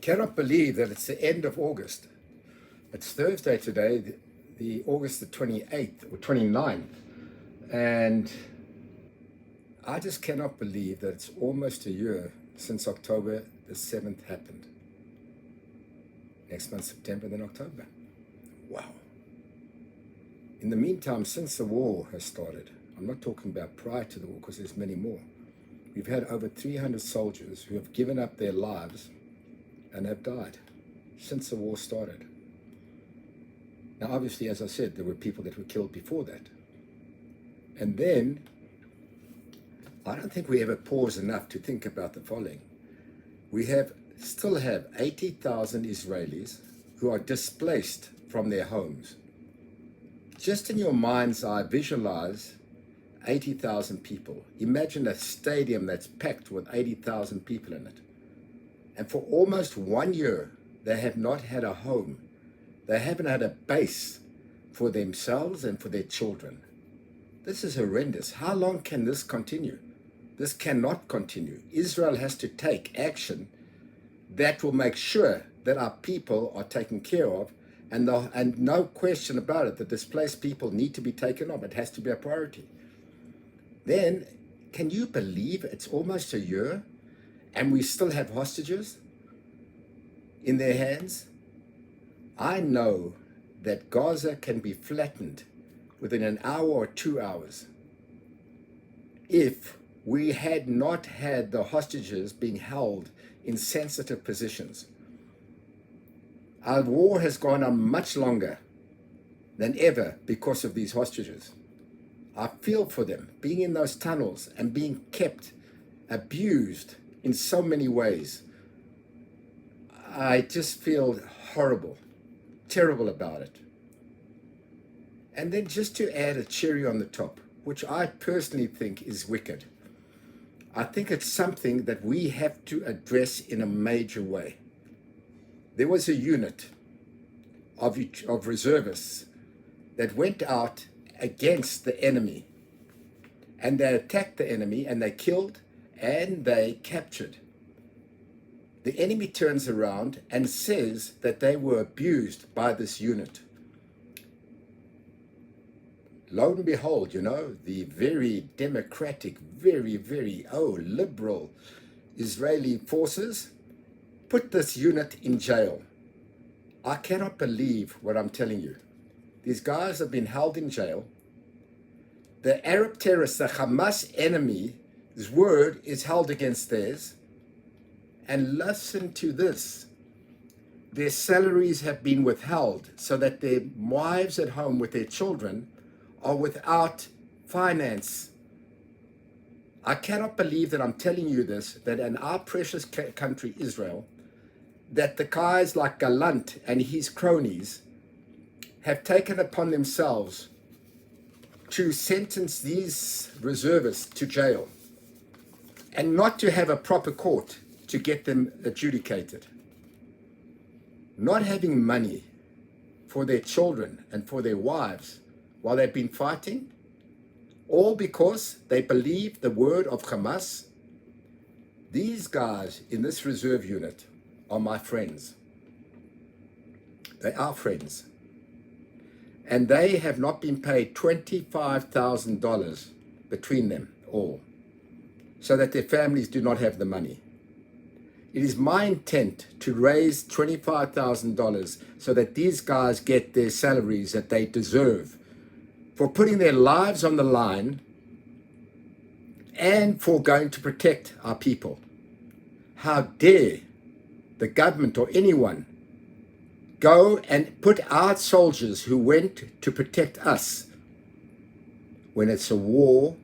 Cannot believe that it's the end of August. It's Thursday today, the August the 28th or 29th. And I just cannot believe that it's almost a year since October the 7th happened. Next month, September, then October. Wow. In the meantime, since the war has started, I'm not talking about prior to the war because there's many more. We've had over 300 soldiers who have given up their lives and have died since the war started. Now, obviously, as I said, there were people that were killed before that. And then, I don't think we ever pause enough to think about the following. We still have 80,000 Israelis who are displaced from their homes. Just in your mind's eye, visualize 80,000 people. Imagine a stadium that's packed with 80,000 people in it. And for almost 1 year, they have not had a home. They haven't had a base for themselves and for their children. This is horrendous. How long can this continue? This cannot continue. Israel has to take action that will make sure that our people are taken care of, and no question about it, the displaced people need to be taken off. It has to be a priority. Then, can you believe it's almost a year and we still have hostages in their hands? I know that Gaza can be flattened within an hour or 2 hours if we had not had the hostages being held in sensitive positions. Our war has gone on much longer than ever because of these hostages. I feel for them being in those tunnels and being kept, abused in so many ways. I just feel horrible, terrible about it. And then just to add a cherry on the top, which I personally think is wicked, I think it's something that we have to address in a major way. There was a unit of reservists that went out against the enemy, and they attacked the enemy, and they killed and they captured. The enemy turns around and says that they were abused by this unit. Lo and behold, the very democratic, very liberal Israeli forces put this unit in jail. I cannot believe what I'm telling you. These guys have been held in jail. The Arab terrorists, the Hamas enemy's word is held against theirs. And listen to this. Their salaries have been withheld so that their wives at home with their children are without finance. I cannot believe that I'm telling you this, that in our precious country, Israel, that the guys like Gallant and his cronies have taken upon themselves to sentence these reservists to jail and not to have a proper court to get them adjudicated. Not having money for their children and for their wives while they've been fighting, all because they believe the word of Hamas. These guys in this reserve unit are my friends. They are friends. And they have not been paid $25,000 between them all, so that their families do not have the money. It is my intent to raise $25,000 so that these guys get their salaries that they deserve for putting their lives on the line and for going to protect our people. How dare the government or anyone go and put our soldiers who went to protect us? When it's a war,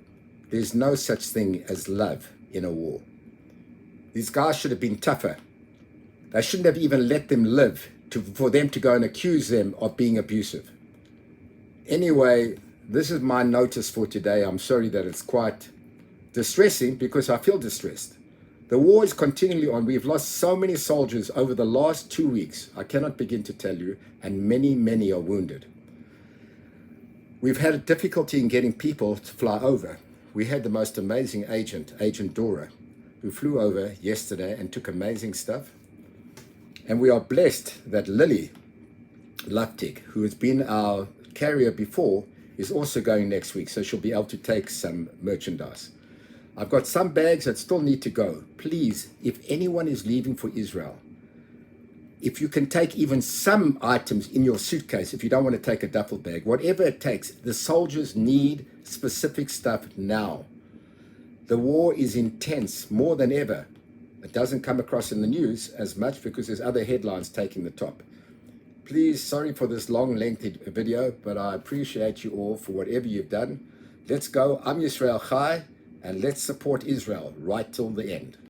there's no such thing as love in a war. These guys should have been tougher. They shouldn't have even let them live for them to go and accuse them of being abusive. Anyway, this is my notice for today. I'm sorry that it's quite distressing because I feel distressed. The war is continually on. We've lost so many soldiers over the last 2 weeks. I cannot begin to tell you, and many are wounded. We've had a difficulty in getting people to fly over. We had the most amazing agent, Agent Dora, who flew over yesterday and took amazing stuff. And we are blessed that Lily Luptic, who has been our carrier before, is also going next week, so she'll be able to take some merchandise. I've got some bags that still need to go. Please, if anyone is leaving for Israel, if you can take even some items in your suitcase, if you don't want to take a duffel bag, whatever it takes, the soldiers need specific stuff now. The war is intense, more than ever. It doesn't come across in the news as much because there's other headlines taking the top. Please, sorry for this long, lengthy video, but I appreciate you all for whatever you've done. Let's go. I'm Yisrael Chai, and let's support Israel right till the end.